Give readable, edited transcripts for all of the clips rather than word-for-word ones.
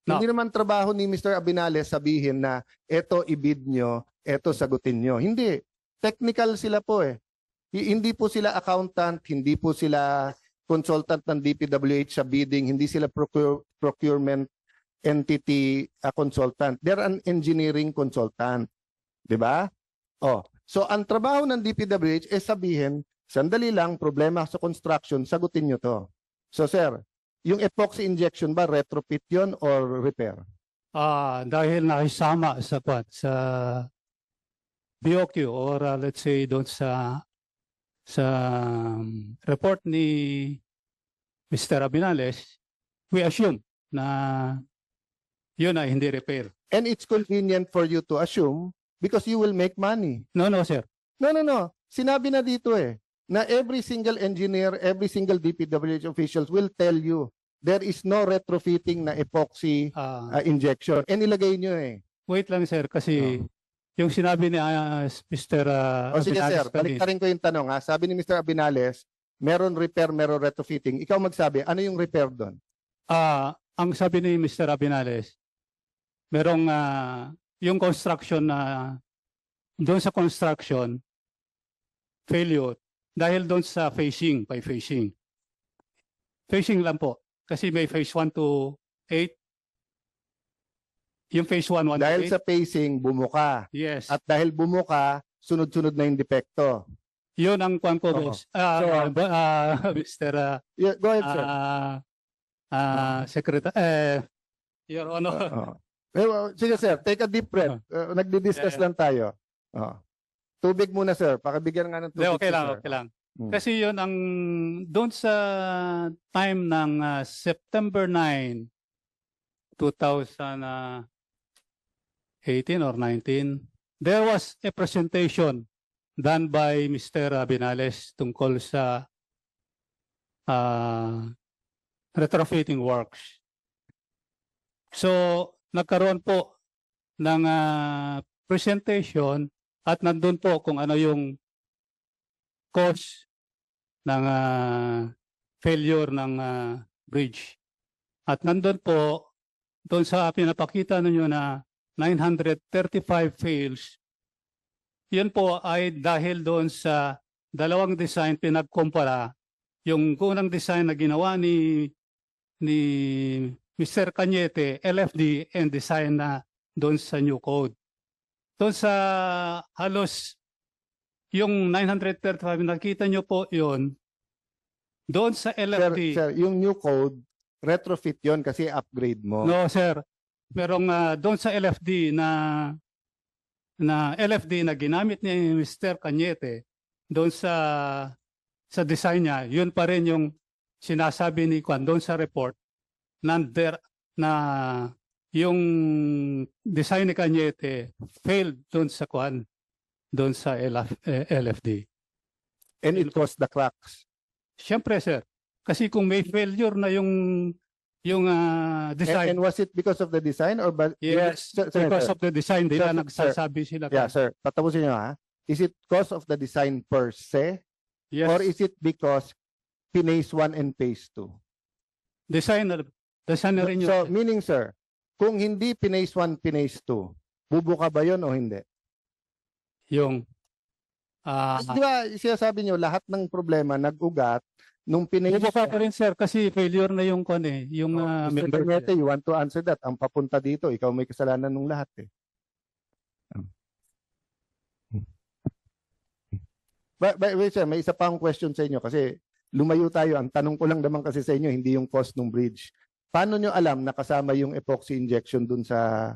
No. Hindi naman trabaho ni Mr. Abinales sabihin na eto ibid nyo, eto sagutin nyo. Hindi. Technical sila po eh. Hindi po sila accountant, hindi po sila consultant ng DPWH sa bidding, hindi sila procurement entity consultant. They're an engineering consultant. 'Di ba? Oh, so ang trabaho ng DPWH is sabihin, sandali lang, problema sa construction, sagutin nyo to. So sir, yung epoxy injection ba retrofit yon or repair? Dahil nakisama sa BOQ or let's say doon sa report ni Mr. Abinales, we assume na yun ay hindi repair. And it's convenient for you to assume because you will make money. No, sir. No. Sinabi na dito eh, na every single engineer, every single DPWH officials will tell you there is no retrofitting na epoxy injection. And ilagay nyo eh. Wait lang sir, kasi yung sinabi ni Mr. Sige Abinales sir, baliktarin ko yung tanong ha. Sabi ni Mr. Abinales, meron repair, meron retrofitting. Ikaw magsabi, ano yung repair doon? Ang sabi ni Mr. Abinales, merong yung construction na doon sa construction failure dahil doon sa phasing, by phasing. Phasing lang po. Kasi may phase 1 to 8. Yung phase 1, 1 Dahil to 8. sa phasing, bumuka. Yes. At dahil bumuka, sunod-sunod na yung depekto. Yun ang kwan ko, boss. Mr. Yeah, go ahead, sir. Secretary, Your Honor. Sige, sir. Take a deep breath. Nagdi-discuss lang tayo. Tubig muna, sir. Pakibigyan nga ng tubig. Okay lang, okay lang. Kasi yun ang doon sa time ng September 9, 2018 or 19, there was a presentation done by Mr. Abinales tungkol sa retrofitting works. So, nagkaroon po ng presentation at nandun po kung ano yung cause ng failure ng bridge. At nandun po, doon sa pinapakita ninyo na 935 fails, yun po ay dahil doon sa dalawang design pinagkumpara. Yung unang design na ginawa ni Mr. Cañete, LFD, and design na doon sa new code. Doon sa halos yung 935, nakita nyo po yun, doon sa LFD. Sir, yung new code, retrofit yon kasi upgrade mo. No, sir. Merong doon sa LFD na LFD na ginamit ni Mr. Cañete, doon sa design niya, yun pa rin yung sinasabi ni Kwan doon sa report na yung design ni Cañete failed doon sa Kwan, doon sa LFD. And it caused the cracks. Siyempre, sir. Kasi kung may failure na yung design. And was it because of the design or yes, because of the design. Di na nagsasabi sila. Yeah, sir. Patapusin nyo ha. Is it because of the design per se? Yes. Or is it because phase 1 and phase 2? Design na rin yun. So, meaning, sir, kung hindi phase 1, phase 2, bubuka ba yun o hindi? Yung di ba sinasabi nyo lahat ng problema nag-ugat nung bubuka pa rin, sir, kasi failure na yung yung member. You want to answer that? Ang papunta dito, ikaw may kasalanan nung lahat eh. Wait, sir, may isa pa akong question sa inyo kasi lumayo tayo. Ang tanong ko lang naman kasi sa inyo, hindi yung cost ng bridge. Paano nyo alam na kasama yung epoxy injection dun sa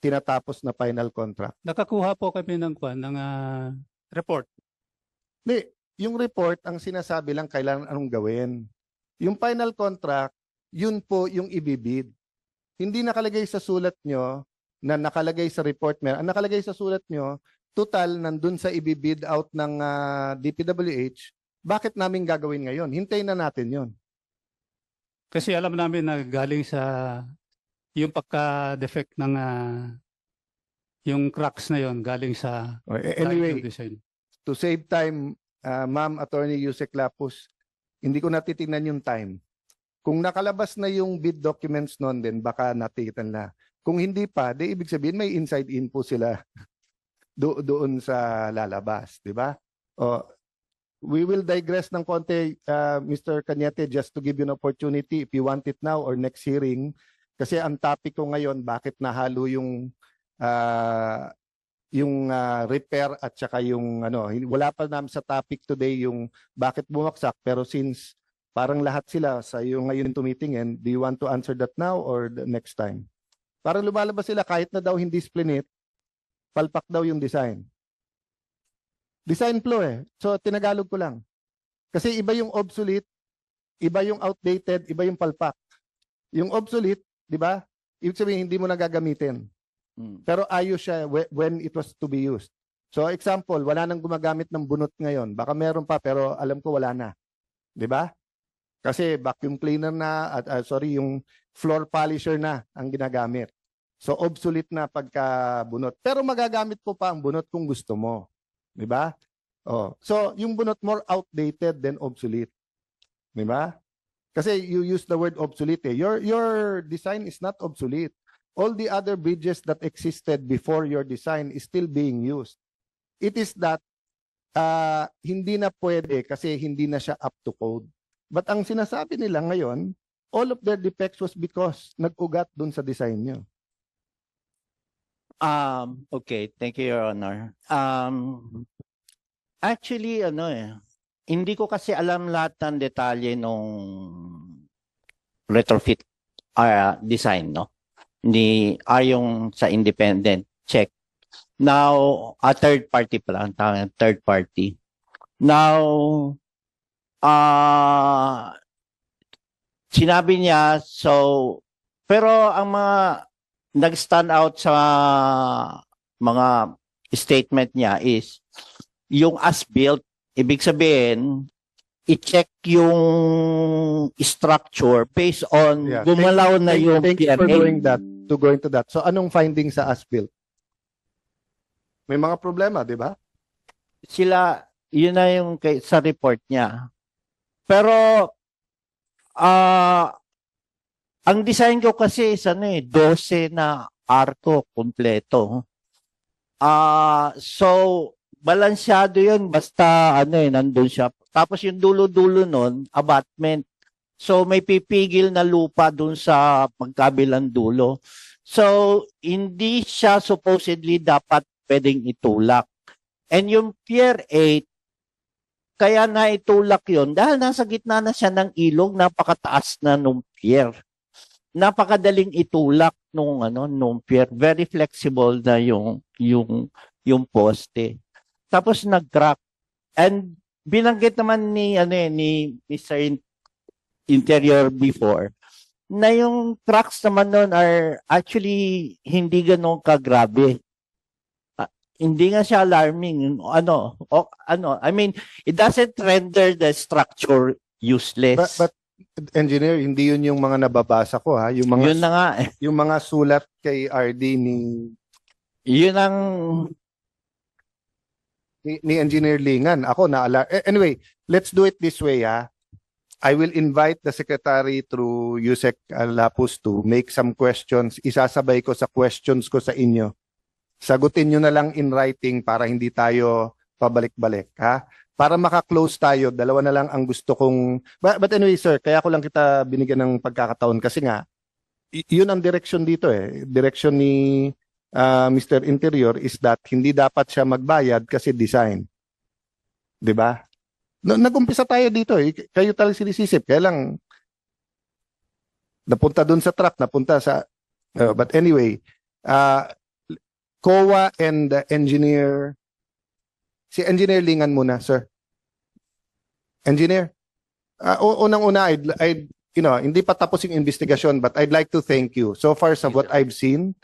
tinatapos na final contract? Nakakuha po kami ng report. Hindi, yung report, ang sinasabi lang kailangan anong gawin. Yung final contract, yun po yung ibibid. Hindi nakalagay sa sulat nyo na nakalagay sa report. Ang nakalagay sa sulat nyo, total nandun sa ibibid out ng DPWH, bakit namin gagawin ngayon? Hintayin na natin yun. Kasi alam namin na galing sa yung pagka-defect ng yung cracks na yon galing sa anyway, design. To save time, Ma'am Attorney Yusek Lapus, hindi ko natitingnan yung time. Kung nakalabas na yung bid documents noon din, baka natikitan na. Kung hindi pa, di ibig sabihin may inside info sila doon sa lalabas, di ba? O, we will digress ng konti, Mr. Cañete, just to give you an opportunity if you want it now or next hearing. Kasi ang topic ko ngayon, bakit nahalo yung repair at saka yung wala pa namin sa topic today yung bakit bumagsak, pero since parang lahat sila sa yung ngayon tumitingin, do you want to answer that now or the next time? Parang lumalabas sila kahit na daw hindi splinit, palpak daw yung design. Design flaw So tinagalog ko lang. Kasi iba yung obsolete, iba yung outdated, iba yung palpak. Yung obsolete, di ba? Ibig sabihin hindi mo na gagamitin. Pero ayos siya when it was to be used. So example, wala nang gumagamit ng bunot ngayon. Baka meron pa pero alam ko wala na. Di ba? Kasi vacuum cleaner na, yung floor polisher na ang ginagamit. So obsolete na pagka bunot. Pero magagamit po pa ang bunot kung gusto mo. Di ba? So yung bunot more outdated than obsolete. Di ba? Kasi you use the word obsolete. Your design is not obsolete. All the other bridges that existed before your design is still being used. It is that hindi na pwede kasi hindi na siya up to code. But ang sinasabi nila ngayon, all of their defects was because nag-ugat dun sa design nyo. Okay, thank you, Your Honor. Actually, hindi ko kasi alam lahat ng detalye nung retrofit design, no? Yung sa independent check. Now, a third party pala, third party. Now, sinabi niya, pero ang mga nag-stand out sa mga statement niya is yung as-built, ibig sabihin, i-check yung structure based on gumalaw na yung Thank you for doing that, going to that. So anong finding sa as-built? May mga problema, di ba? Yun na yung sa report niya. Pero, ang design ko kasi is 12 na arko kompleto. So, balansyado yun, basta nandun siya. Tapos yung dulo-dulo nun, abutment. So, may pipigil na lupa dun sa magkabilang dulo. So, hindi siya supposedly dapat pwedeng itulak. And yung Pier 8, kaya na itulak yon dahil nasa gitna na siya ng ilog, napakataas na nung pier. Napakadaling itulak nung pier. Very flexible na yung poste. Tapos nag-crack. And binanggit naman ni Mr. Interior before na yung cracks naman noon are actually hindi ganun kagrabe. Hindi nga siya alarming. I mean, it doesn't render the structure useless. But engineer, hindi yun yung mga nababasa ko ha. Yung mga, yun na nga. Yung mga sulat kay RD yun ang ni Engineer Lingan. Ako anyway, let's do it this way ha. I will invite the secretary through Yusek Lapus to make some questions. Isasabay ko sa questions ko sa inyo. Sagutin nyo na lang in writing para hindi tayo pabalik-balik, ha? Para maka-close tayo, dalawa na lang ang gusto kong... But anyway, sir, kaya ko lang kita binigyan ng pagkakataon kasi nga, yun ang direction dito Direction ni Mr. Interior is that hindi dapat siya magbayad kasi design. 'Di ba? Nag-umpisa tayo dito Kayo talagang sinisisip. Kaya lang, napunta dun sa truck, napunta sa... but anyway, COA and the engineer. Si Engineer Lingan muna, sir. Engineer. Unang-una, I'd hindi pa tapos yung investigation but I'd like to thank you. So far sa what I've seen,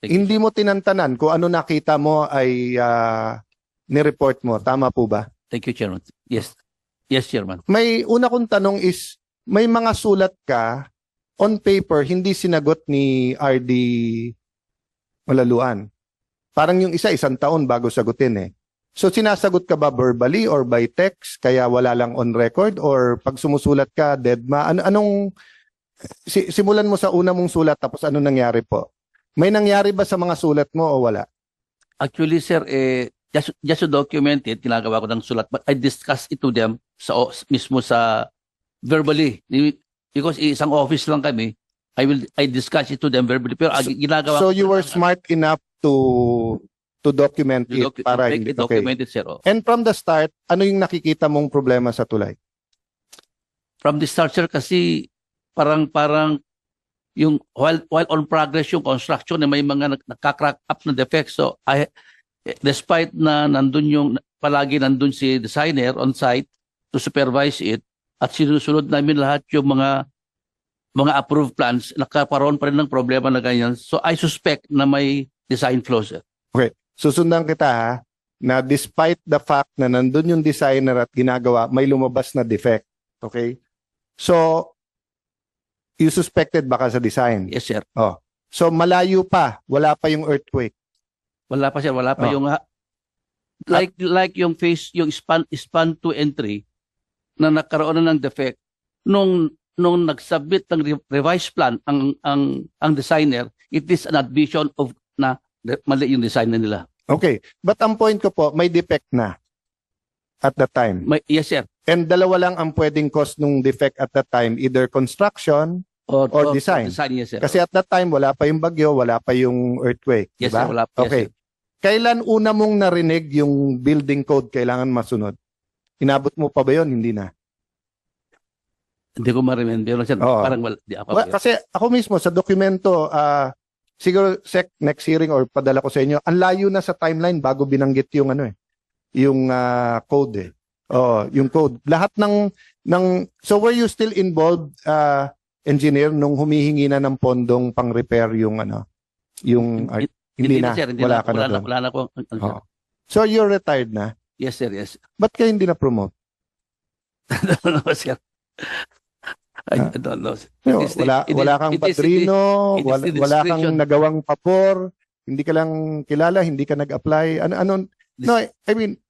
hindi mo tinantanan kung ano nakita mo ay ni-report mo. Tama po ba? Thank you, Chairman. Yes. Yes, Chairman. May una kong tanong is, may mga sulat ka on paper hindi sinagot ni RD Malaluan. Parang yung isa, 1 taon bago sagutin So sinasagot ka ba verbally or by text kaya wala lang on record or pag sumusulat ka deadma? Anong Simulan mo sa una mong sulat tapos ano nangyari po? May nangyari ba sa mga sulat mo o wala? Actually, sir, just to document it, ginagawa ko ng sulat, but I discuss it to them mismo sa verbally. Because isang office lang kami, I discuss it to them verbally. Pero ginagawa So ko you were smart enough to document it para hindi. Okay. document it, sir. Oh. And from the start, ano yung nakikita mong problema sa tulay? From the start, sir, kasi parang yung while on progress yung construction may mga nakaka-crack up na defects. So despite na palagi nandun si designer on site to supervise it at sinusunod namin lahat yung mga approved plans, nakaparoon pa rin ng problema na ganyan. So I suspect na may design flaws, sir. Okay. Susundan kita ha, na despite the fact na nandun yung designer at ginagawa, may lumabas na defect. Okay? So, you suspected baka sa design. Yes, sir. Oh. So, malayo pa. Wala pa yung earthquake. Wala pa, sir. Wala pa yung like yung span 2 and 3 na nagkaroon na ng defect nung nag-submit ng revised plan ang designer, it is an admission of na mali yung design na nila. Okay. But ang point ko po, may defect na at that time. Yes, sir. And dalawa lang ang pwedeng cause nung defect at that time, either construction or design. Yes, sir. Kasi at that time, wala pa yung bagyo, wala pa yung earthquake. Yes, diba? sir. Wala pa. Okay. Yes, sir. Kailan una mong narinig yung building code kailangan masunod? Inabot mo pa ba yun? Hindi na. Hindi ko ma-remember. Sir. Oo. Parang wala. Di ako. Well, kasi ako mismo sa dokumento, siguro next hearing or padala ko sa inyo, ang layo na sa timeline bago binanggit yung yung code eh. Oh, yung code. Lahat ng so were you still involved engineer nung humihingi na ng pondong pang-repair yung yung hindi na, sir, wala ka na doon. Wala na ko. Oo. So you're retired na. Yes, sir. Yes. Ba't kayo hindi na-promote? I don't know, sir. I don't know. Wala kang padrino, wala kang nagawang papor, hindi ka lang kilala, hindi ka nag-apply. No, I mean,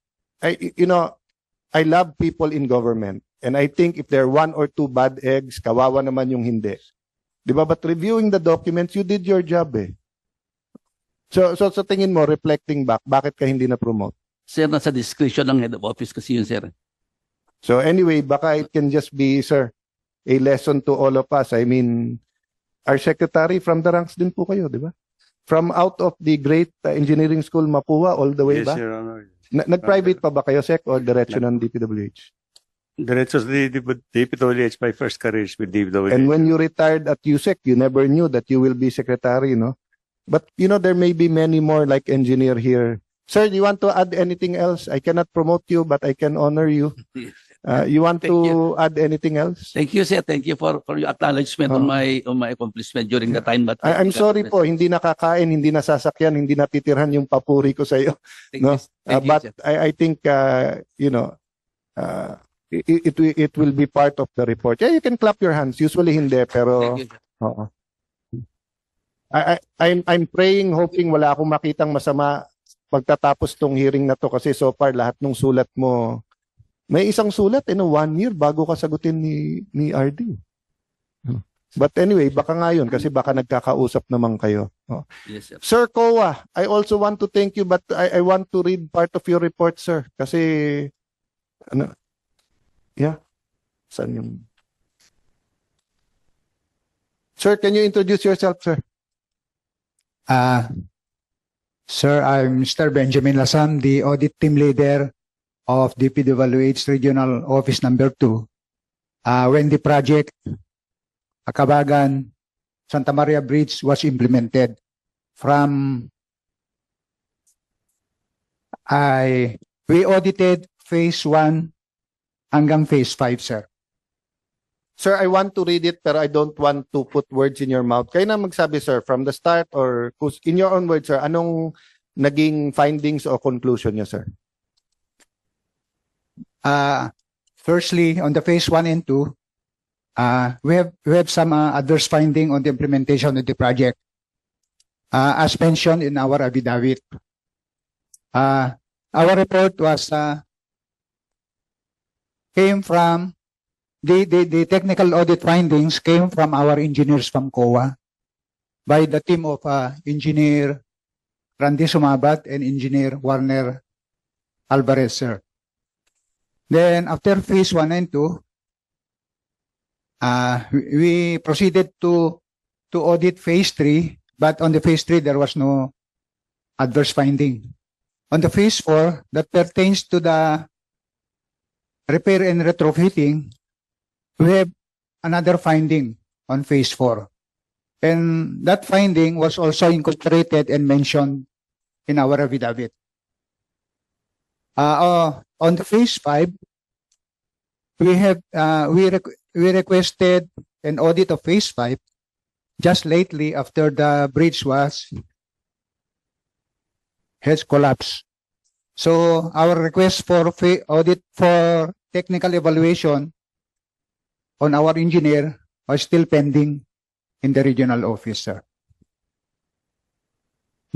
I love people in government. And I think if there are 1 or 2 bad eggs, kawawa naman yung hindi. Di ba? But reviewing the documents, you did your job eh. So sa tingin mo, reflecting back, bakit ka hindi na-promote? Sir, nasa discretion ng head of office kasi yun, sir. So anyway, baka it can just be, sir, a lesson to all of us. I mean, our secretary from the ranks din po kayo, di ba? From out of the great engineering school, Mapua, all the way Yes, back. Your Honor. Nag-private pa ba kayo, Sec, o diretso ng DPWH? Diretso sa DPWH, my first career is with DPWH. And when you retired at USEC, you never knew that you will be secretary, no? But, there may be many more like engineer here. Sir, do you want to add anything else? I cannot promote you, but I can honor you. You want Thank to you. add anything else? Thank you, sir. Thank you for your acknowledgement on my accomplishment during the time. But I'm sorry po, hindi nakakain, hindi nasasakyan, hindi natitirhan yung papuri ko sa iyo. Thank No? you, thank you, But sir. I think, it will be part of the report. Yeah, you can clap your hands. Usually hindi, pero Thank you, sir. oo. I'm praying, hoping wala akong makitang masama pagtatapos tong hearing na to kasi so far lahat ng sulat mo, may isang sulat 1 year bago ka sagutin ni RD. But anyway, baka ngayon kasi baka nagkakausap naman kayo. Oh. Yes, sir. Sir Kowa, I also want to thank you but I want to read part of your report, sir. Kasi yeah. Saan yung Sir, can you introduce yourself, sir? Sir, I'm Mr. Benjamin Lasam, the audit team leader of DPWH Regional Office Number 2. When the project Akabagan Santa Maria Bridge was implemented, we audited phase 1 hanggang phase 5, sir. Sir, I want to read it pero I don't want to put words in your mouth. Kayo na magsabi, sir, from the start or in your own words, sir, anong naging findings o conclusion niyo, sir? Firstly, on the phase 1 and 2, we have some adverse finding on the implementation of the project. As mentioned in our affidavit, our report was came from the technical audit findings came from our engineers from COA by the team of Engineer Randy Sumabat and Engineer Warner Alvarez, sir. Then after phase 1 and 2, we proceeded to audit phase 3, but on the phase 3 there was no adverse finding. On the phase 4, that pertains to the repair and retrofitting, we have another finding on phase 4. And that finding was also incorporated and mentioned in our affidavit. On the phase 5, we requested an audit of phase 5 just lately after the bridge has collapsed. So our request for audit for technical evaluation on our engineer are still pending in the regional office, sir.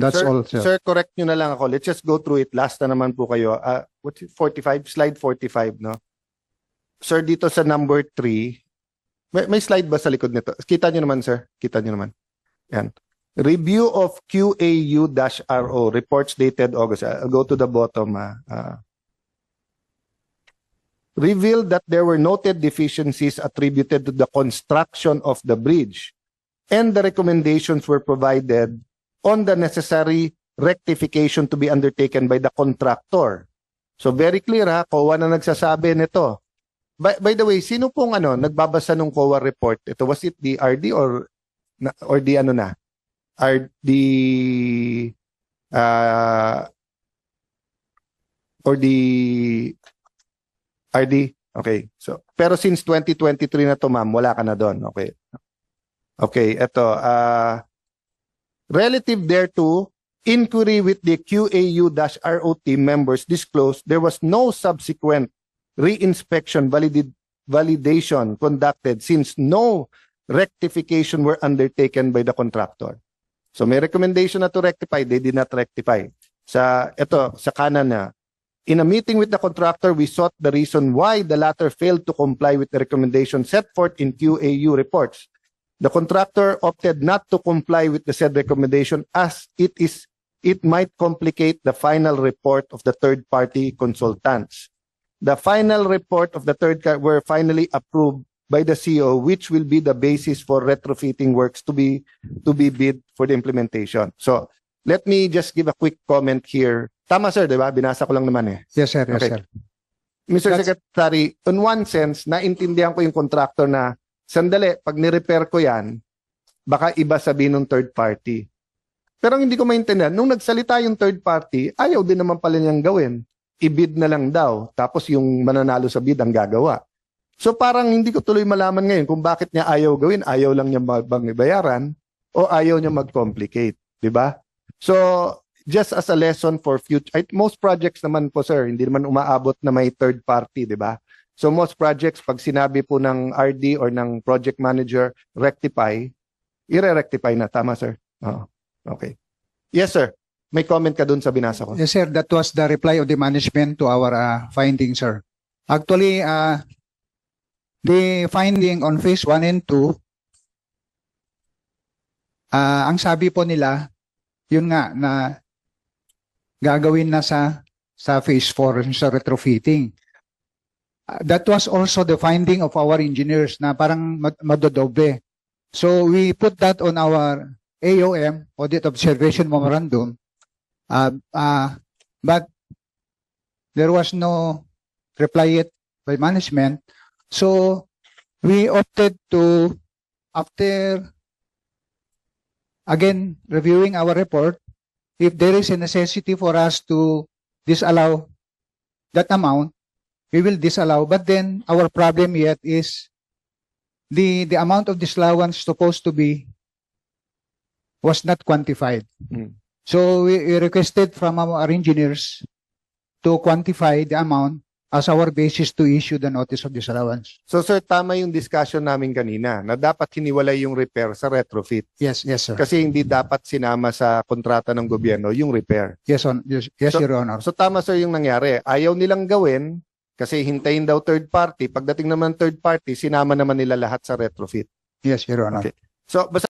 That's Sir, all, sir. Sir, correct nyo na lang ako. Let's just go through it. Last na naman po kayo. What's it? 45? Slide 45, no? Sir, dito sa number 3, may slide ba sa likod nito? Kita nyo naman, sir. Kita nyo naman. Yan. Review of QAU-RO, reports dated August. I'll go to the bottom. Revealed that there were noted deficiencies attributed to the construction of the bridge, and the recommendations were provided on the necessary rectification to be undertaken by the contractor. So very clear ha, COA na nagsasabi nito. By the way, sino pong nagbabasa ng COA report? Ito, was it the RD or the ano na? RD or the RD? Okay. So, pero since 2023 na to, ma'am, wala ka na doon. Okay. Okay, ito. Relative thereto, inquiry with the QAU-RO team members disclosed there was no subsequent re-inspection validation conducted since no rectification were undertaken by the contractor. So may recommendation na to rectify, they did not rectify. Sa kanan na, in a meeting with the contractor, we sought the reason why the latter failed to comply with the recommendation set forth in QAU reports. The contractor opted not to comply with the said recommendation as it might complicate the final report of the third-party consultants. The final report of the were finally approved by the CO, which will be the basis for retrofitting works to be bid for the implementation. So let me just give a quick comment here. Tama, sir, di ba? Binasa ko lang naman eh. Yes, sir. Yes, Okay. sir. Mr. Secretary, in one sense, naintindihan ko yung contractor na sandali, pag ni-repair ko yan, baka iba sabihin ng third party. Pero hindi ko maintindihan, nung nagsalita yung third party, ayaw din naman pala niyang gawin. I-bid na lang daw, tapos yung mananalo sa bid ang gagawa. So parang hindi ko tuloy malaman ngayon kung bakit niya ayaw gawin, ayaw lang niya bang ibayaran, o ayaw niya mag-complicate. Diba? So, just as a lesson for future, most projects naman po, sir, hindi naman umaabot na may third party, diba? So most projects, pag sinabi po ng RD or ng project manager, rectify, i-rectify na. Tama, sir? Oo. Okay. Yes, sir. May comment ka dun sa binasa ko. Yes, sir. That was the reply of the management to our findings, sir. Actually, the finding on phase 1 and 2, ang sabi po nila, yun nga, na gagawin na sa phase 4, sa retrofitting. That was also the finding of our engineers na parang madodoble. So we put that on our AOM, Audit Observation Memorandum, but there was no reply yet by management. So we opted to, after again reviewing our report, if there is a necessity for us to disallow that amount, we will disallow. But then our problem yet is the amount of disallowance supposed to be was not quantified. So we requested from our engineers to quantify the amount as our basis to issue the notice of disallowance. So sir, tama yung discussion namin kanina na dapat hiniwalay yung repair sa retrofit. Yes, sir. Kasi hindi dapat sinama sa kontrata ng gobyerno yung repair. Yes, Your Honor. So tama, sir, yung nangyari. Ayaw nilang gawin Kasi hintayin daw third party. Pagdating naman third party, sinama naman nila lahat sa retrofit. Yes, Your Honor. Okay. So, basta